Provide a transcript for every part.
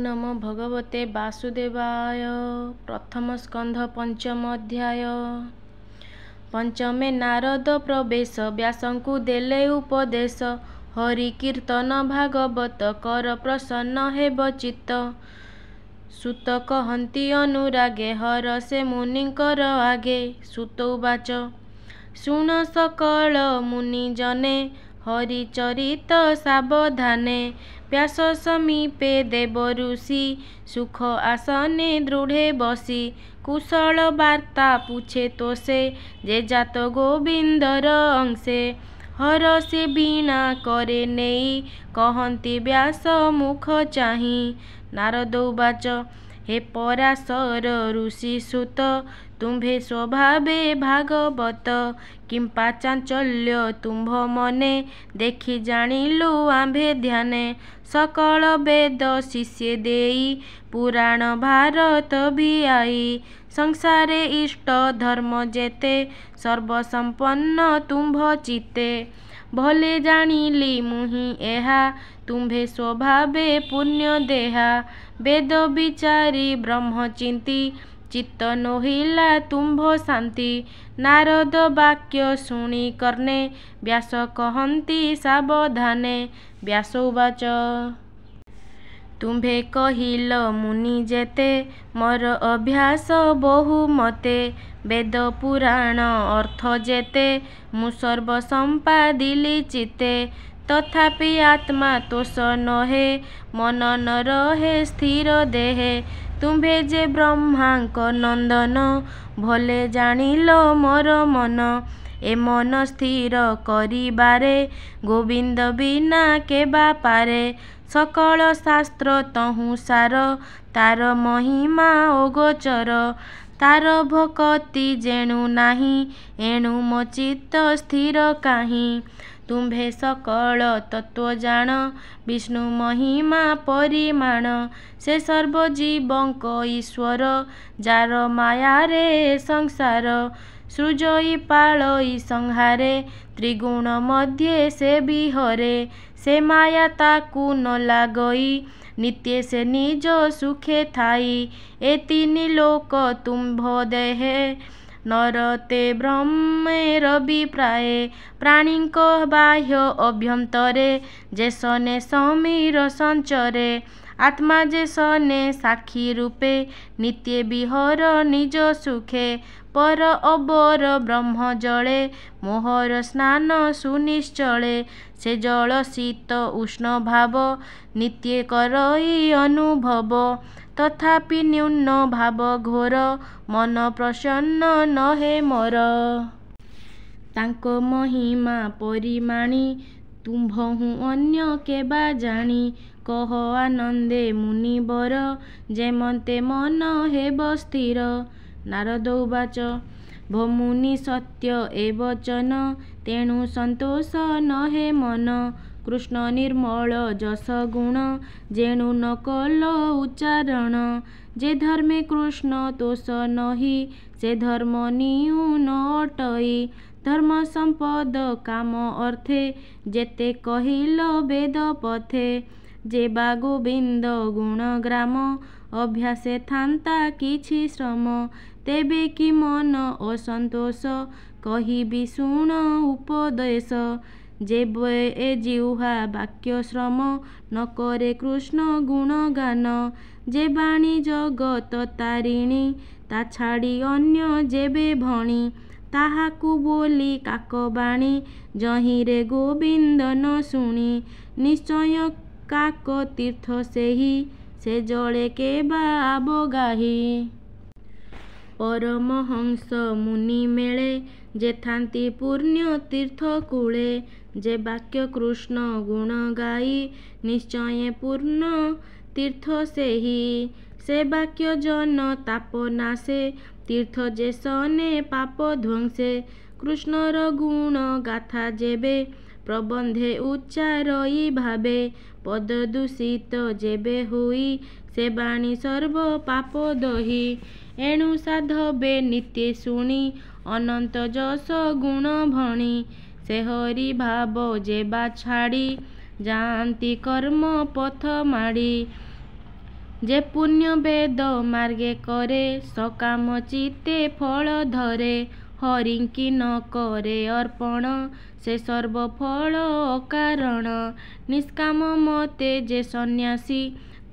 नमो भगवते वासुदेवाय। प्रथम स्कंध पंचम अध्याय। पंचमे नारद प्रवेश व्यासंकु देले उपदेश। हरि कीर्तन भागवत कर प्रसन्न हेब चित्त। सुत कहन्ति अनुरागे हरसे मुनिकर आगे। सुत उवाच शुण सकल मुनिजने हरिचरित सावधाने। व्यास समीपे देव ऋषि सुख आसने दृढ़े बसी। कुशल वार्ता पूछे तो से जे जात गोविंदर अंशे। हरसे वीणा करे नेई कहन्ति व्यास मुख चाहि। नारद उवाच हे पराशर ऋषि सुत तुम्भे स्वभावे भागवत। किंपा चांचल्य तुम्भ मने देखि जानिलु आम्भे ध्याने। सकल वेद शिष्य देई पुराण भारत भी आई। संसारे इष्ट धर्म जेते सर्वसंपन्न तुम्भ चित्ते। भले जानिली मुहि एहा तुम्भे स्वभावे पुण्य देहा। वेद विचारी ब्रह्म चिंती चित्त नोहिला तुम्भ शांति। नारद वाक्य शुणी कर्णे व्यास कहन्ति सावधाने। व्यास उवाच तुम्भे कहिल मुनि जेते मोर अभ्यास बहु मते। वेद पुराण अर्थ जेते मु सर्व संपादिली चिते। तथापि आत्मा तोष नहे मन न रहे स्थिर देहे। तुम्भे जे ब्रह्मांक नंदन भले जानिल मोर मन। ए मन स्थिर करिबारे गोविंद बिना केबा पारे। सकल शास्त्र तहु सार तार महिमा अगोचर। तार भक्ति जेणु नाही एणु मो चित्त स्थिर काहि। तुम्भे सकल तत्व जान विष्णु महिमा परिमाण। से सर्व जीवंक ईश्वर जार मायारे संसार। सृजई पालई संहारे त्रिगुण मध्ये से बिहरे। से माया ताकु न लागई नित्य से निज सुखे थाई। ए तीनि लोक तुम्भ देहे नरते ब्रह्मेर विप्राये। प्राणीक बाह्य अभ्यंतरे जे सने समीर संचरे। आत्मा जे सने साक्षी रूपे नित्य विहर निज सुखे। पर अबर ब्रह्म जले मोहर स्नान सुनिश्चले। से जल शीत उष्ण भाव नित्य करई अनुभव। तथापि न्यून भाव घोर मन प्रसन्न नहे मोर। तांको महिमा परिमाणी तुम्भहु अन्य केबा जानी। कह आनंदे मुनिवर जेमते मन हेब स्थिर। नारद उवाच भो मुनि सत्य ए वचन तेणु संतोष नहे मन। कृष्ण निर्मल जस गुण जेणु न कल उच्चारण। जे धर्मे कृष्ण तोष नहि से धर्म नियु न अटई। धर्म संपद काम अर्थे जेते कहिल वेद पथे। जे बा गोविंद गुण ग्राम अभ्यासे थांता किछि श्रम। तेबे कि मन असंतोष कहिबि शुण उपदेश। जेबे ए जिह्वा वाक्य श्रम न करे कृष्ण गुणगान। जे बाणी जगत तारिणी ता छाड़ी अन्य जेबे भणी। ताहाकु बोली काकबाणी जहिरे गोविंद न शुणी। निश्चय काक तीर्थ सेहि से जले केबा आबगाही। परमहंस मुनि मेले जे थांती पुण्य तीर्थ कूले। जे वाक्य कृष्ण गुण गाई निश्चय पूर्ण तीर्थ सेहि। से वाक्य जन ताप नासे तीर्थ जे सने पाप ध्वंसे। कृष्णर गुण गाथा जेबे प्रबंधे उच्चारई भावे। पद दूषित जेबे हुई से बाणी सर्व पाप दही। एणु साधवे नित्य शुणी अनंत जस गुण भणी। से हरि भाव जेबा छाड़ी जान्ति कर्म पथ माड़ी। जे पुण्य वेद मार्गे करे सकाम चित्ते फल धरे हरिंकी न करे अर्पण से सर्वफल अकारण निष्काम मते जे सन्यासी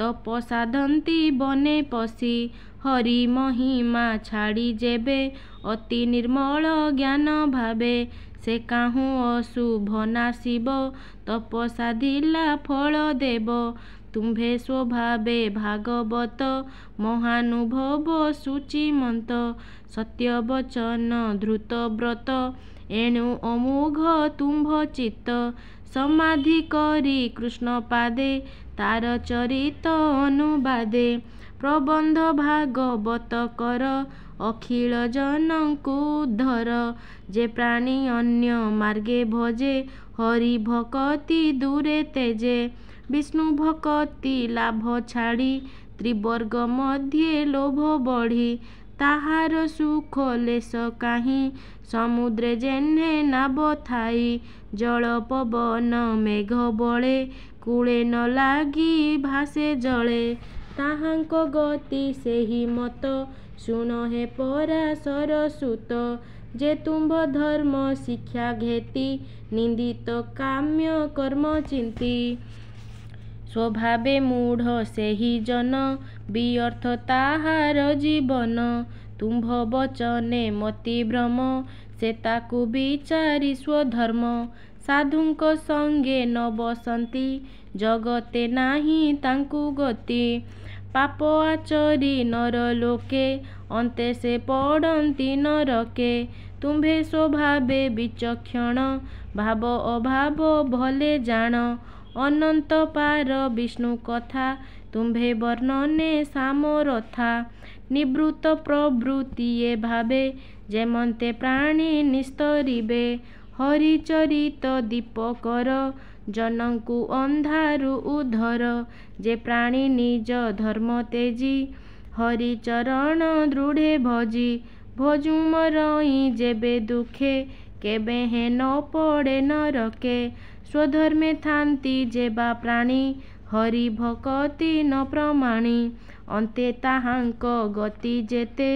तप साधंती बने पशी हरि महिमा छाड़ी जेबे अति निर्मल ज्ञान भावे से काहू अशुभ नाशिब तप साधिला फल देव तुम्भे स्वभावे भागवत महानुभव शुचिमंत सत्य वचन धृत व्रत एणु अमोघ तुम्भ चित्त समाधि करी कृष्ण पादे तार चरित अनुवादे प्रबंध भागवत कर अखिल जनଙ୍କୁ उद्धर जे प्राणी अन्य मार्गे भजे हरि भक्ति दूरे तेजे विष्णु भक्ति लाभ छाड़ी त्रिवर्ग मध्ये लोभ बढ़ी ताहार सुख लेस काहीं समुद्रे जेन्हे नाव थाई जल पवन मेघ बळे कूले न लागी भासे जळे ताहांक गति सेहि मत शुण हे पराशर सुत जे तुम्भ धर्म शिक्षा घेती निंदित काम्य कर्म चिंती स्वभावे मूढ़ सेहि जन व्यर्थ ताहार जीवन तुम्भ वचने मति भ्रम से ताकु विचारी स्वधर्म साधुंक संगे न बसंती जगते नाही तांकु गति पाप आचरी नर लोके अंते से पड़ती नरके तुम्भे स्वभावे विचक्षण भाव अभाव भले जान अनंत पार विष्णु कथा तुम्भे वर्णने सामरथा निवृत्त प्रवृत्ति ये भावे जेमंते प्राणी निस्तरिबे हरिचरित दीपकर जनंकु अंधारु उद्धर जे प्राणी निज धर्म तेजी हरिचरण दृढ़े भजी भजुमरई जेबे दुखे केबे हे न पड़े नरके स्वधर्मे थांती जेबा प्राणी हरि भक्ति न प्रमाणी अंते ताहांक गति जेते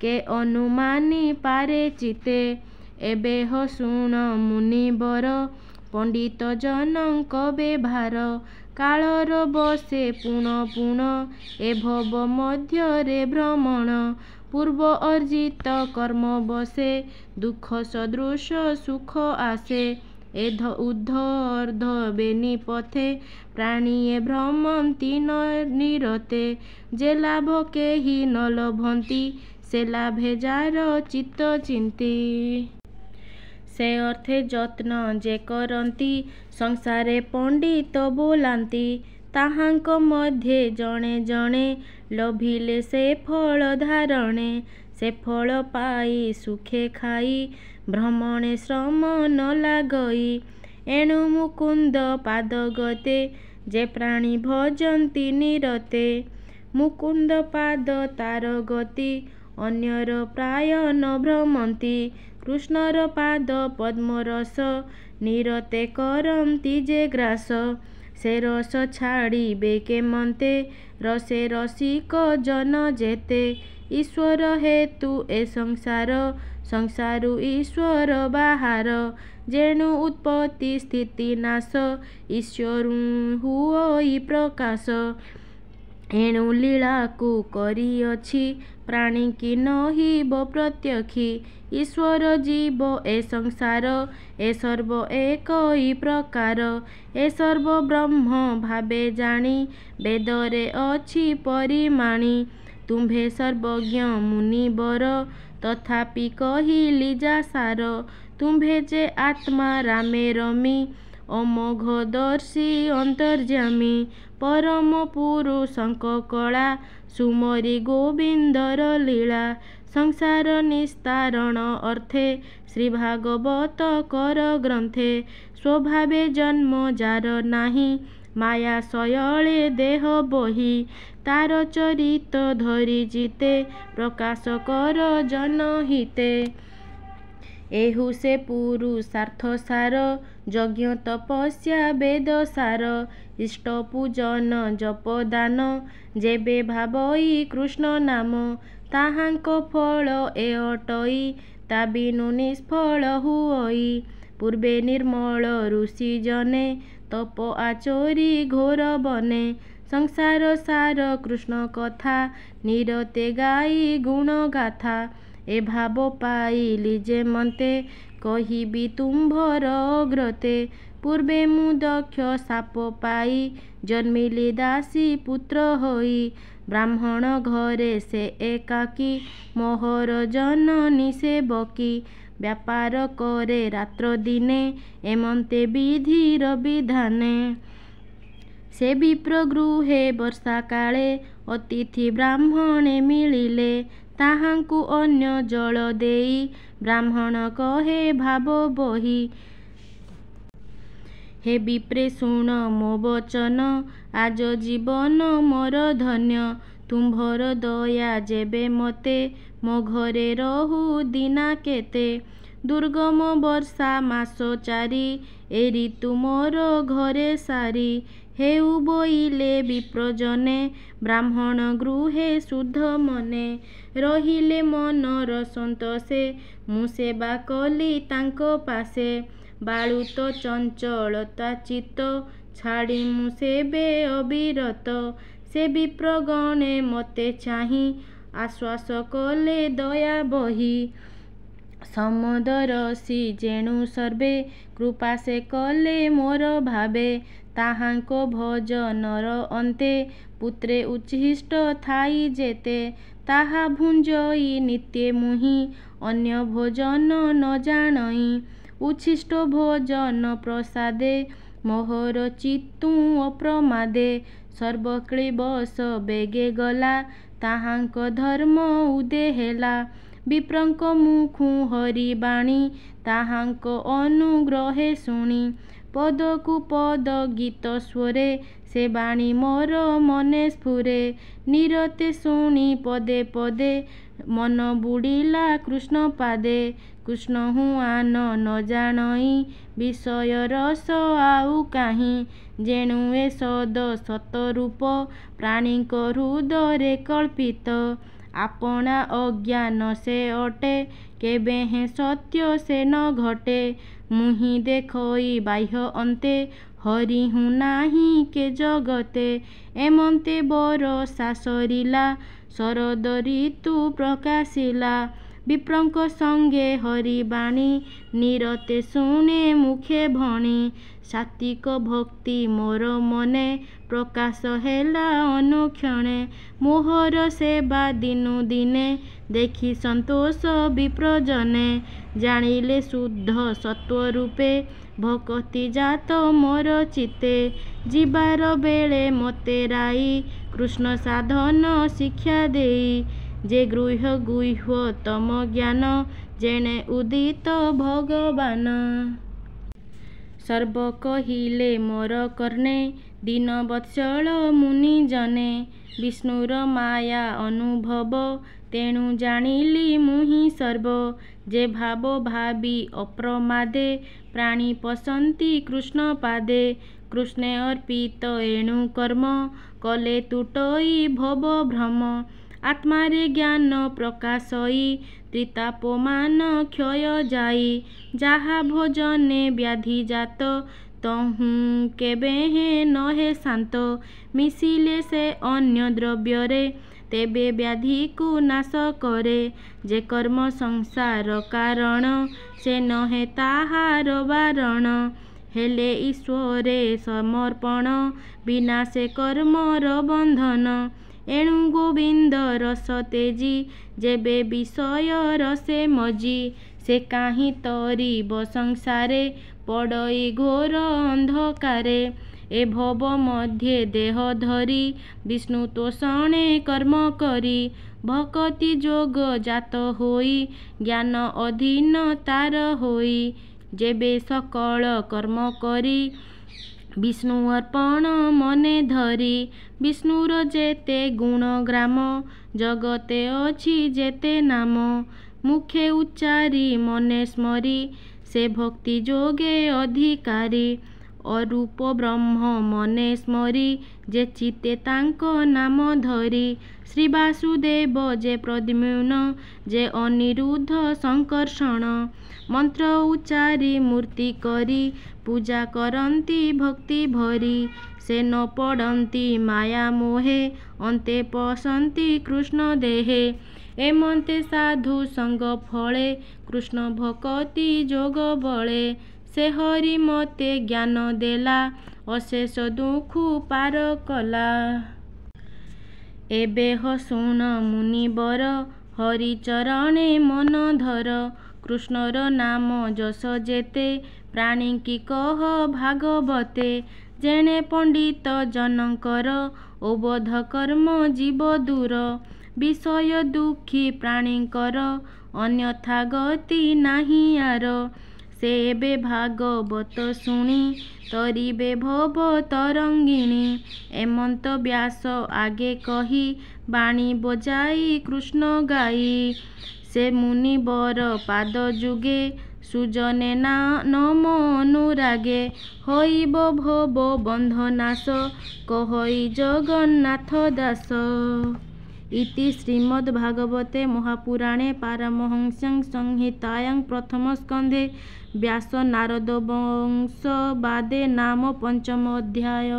के अनुमानी पारे चिते एबे ह शुण मुनिवर पंडित जनंक व्यवहार कालर बसे पुण पुण ए भव मध्यरे भ्रमण पूर्व अर्जित कर्म बसे दुख सदृश सुख आसे एध उद्धर्ध बेनी पथे प्राणीये भ्रमंती न निरते जे लाभ केहि न लभंती से लाभे जार चित्त चिंती से अर्थे जत्न जे करंती संसारे पंडित बोलांती ताहांक मध्ये जणे जणे लभिले से फल धारणे से फल पाई सुखे खाई भ्रमणे श्रम न लागई एणु मुकुंद पाद गते जे प्राणी भजंती निरते मुकुंद पाद तार गति अन्यर प्राय न भ्रमंती कृष्णर पाद पद्मरस निरते करंती जे ग्रास से रस छाड़ी बेके मंते रसे रसिक जन जेते ईश्वर हेतु ए संसार संसारु ईश्वर बाहार जेणु उत्पत्ति स्थिति नाश ईश्वरु हुई प्रकाश एणु लीला को करिअछि प्राणी की नहिब प्रत्यक्षी ईश्वर जीव ए संसार ए सर्व एक ही प्रकार ए सर्व ब्रह्म भावे जानी वेदरे अछि परिमाणी तुम्भे सर्वज्ञ मुनिवर तथापि कहिली जासार तुम्भे जे आत्मा रामे रमी अमोघदर्शी अंतर्जामी परम पुरुषंक कला सुमरी गोविंदर लीला संसार निस्तारण अर्थे श्री भागवत कर ग्रंथे स्वभावे जन्म जार नाही माया सयले देह बही तार चरित धरी जिते प्रकाश कर जनहिते एहु से पुरुषार्थ सार यज्ञ तपस्या वेद सार इष्ट पूजन जप दान जेबे भाबई कृष्ण नाम ताहांक फल ए अटई ता बिनु निष्फल हुई पूर्वे निर्मल ऋषि जने तप आचरी घोर बने संसार सार कृष्ण कथा निरते गाई गुण गाथा ए भाव पाइली जे मते कहिबी तुम्भर अग्रते पूर्वे मु दक्ष साप पाई जन्मिली दासी पुत्र होई ब्राह्मण घरे से एकाकी मोहर जननी सेवकी व्यापार करे रात्र दिने एमंते विधिर विधाने से विप्र गृहे वर्षा काले अतिथि ब्राह्मणे मिलिले ताहांकु अन्य जल देई ब्राह्मण कहे भाव बही हे विप्रे शुण मो वचन आज जीवन मोर धन्य तुम्भर दया जेबे मते मो घरे रहु दिना केते दुर्गम वर्षा मास चारि ए ऋतु मोर घरे सारी हेउ बोइले विप्रजने ब्राह्मण गृहे शुद्ध मने रहिले मनर सन्तोषे मु सेवा कली तांको पासे बालुत चंचलता चित्त छाड़ी मु सेबे अविरत से विप्रगणे मते चाही आश्वास कले दया बही समदरसी जेणु सर्वे कृपा से कले मोर भावे ताहांको भजनर अन्ते पुत्रे उच्छिष्ट थाई जेते ताहा भुंजई नित्ये मुहि अन्य भोजन न जानई उच्छिष्ट भोजन प्रसादे मोहर चित्तु अप्रमादे सर्वक्लीबस बेगे गला ताहांक धर्म उदे हेला विप्रंक मुखु हरिबाणी ताहांक अनुग्रहे शुणी पदकु पद गीत स्वरे से बाणी मोर मने स्फुरे निरते शुणी पदे पदे मन बुड़िला कृष्ण पादे कृष्ण हुआन न जानई विषय रस आउ काहीं जेणु ए सद सतरूप प्राणीक हृदरे कल्पित आपणा अज्ञान से अटे केबे हे सत्य से न घटे मुहि देखई बाह्य अन्ते हरि हूँ नाही के जगते एमंते बरसा सरिला शरद ऋतु प्रकाशिला विप्रंक संगे हरिबाणी निरते शुणे मुखे भणी सात्विक भक्ति मोर मने प्रकाश हेला अनुक्षणे मोहर सेवा दिनु दिने देखि संतोष विप्रजने जानिले शुद्ध सत्व रूपे भक्ति जात मोर चिते जीवार बेले मते राई कृष्ण साधन शिक्षा देई जे गृह गुह्य तम ज्ञान जेणे उदित भगवान सर्व कहिले मोर कर्णे दीन वत्सल मुनि जने विष्णुर माया अनुभव तेणु जानिली मुहि सर्व जे भाव भावी अप्रमादे प्राणी पसंती कृष्ण पादे कृष्णे अर्पित एणु कर्म कले तुटई भव भ्रम आत्मारे ज्ञान प्रकाशई त्रितापमान क्षय जाई जाहा भोजने व्याधि जात तहु केबे हे नहे शांत मिसिले से अन्य द्रव्यरे तेबे व्याधि को नाश करे जे कर्म संसार कारण से नहे ताहार बारण हेले ईश्वरे समर्पण बिना से कर्मर बंधन एणु गोविंद रस तेजी जेबे विषय रसे मजी से काहीं तरीब संसारे पड़ई घोर अंधकारे ए भव मध्ये देह धरी विष्णु तोषणे कर्म करी भक्ति जोग जात होई ज्ञान अधीन तार होई जेबे सकल कर्म करी विष्णु अर्पण मने धरी विष्णुर जेते गुण ग्राम जगते अछि जेते नाम मुखे उच्चारी मने स्मरी से भक्ति जोगे अधिकारी अरूप ब्रह्म मने स्मरी जे चित्ते तांको नाम धरी श्री वासुदेव जे प्रद्युम्न जे अनिरुद्ध संकर्षण मंत्र उच्चारी मूर्ति करी पूजा करती भक्ति भरी से न पड़ती माया मोहे अंते पसंती कृष्ण देहे एमंते साधु संग फले कृष्ण भक्ति जोग बले से हरि मते ज्ञान देला अशेष दुख पार कला। एबे शुण मुनिवर हरि चरणे मन धर कृष्णर नाम जस जेते प्राणी की कह भागवते जेणे पंडित जनकर अवध कर्म जीव दूर विषय दुखी प्राणीकर अन्यथा गति नाही आर से एबे भागवत शुणी तरिबे भव तरंगिणी एमंत व्यास आगे कही बाणी बजाई कृष्ण गाई से मुनिवर पाद जुगे सुजने ना नम अनुरागे होइब भव बंधनाश कहई जगन्नाथ दास। इति श्रीमद्भागवते महापुराणे पारमहंस्यां संहितायां प्रथमस्कन्धे व्यास नारद वंश बादे नाम पंचम अध्याय।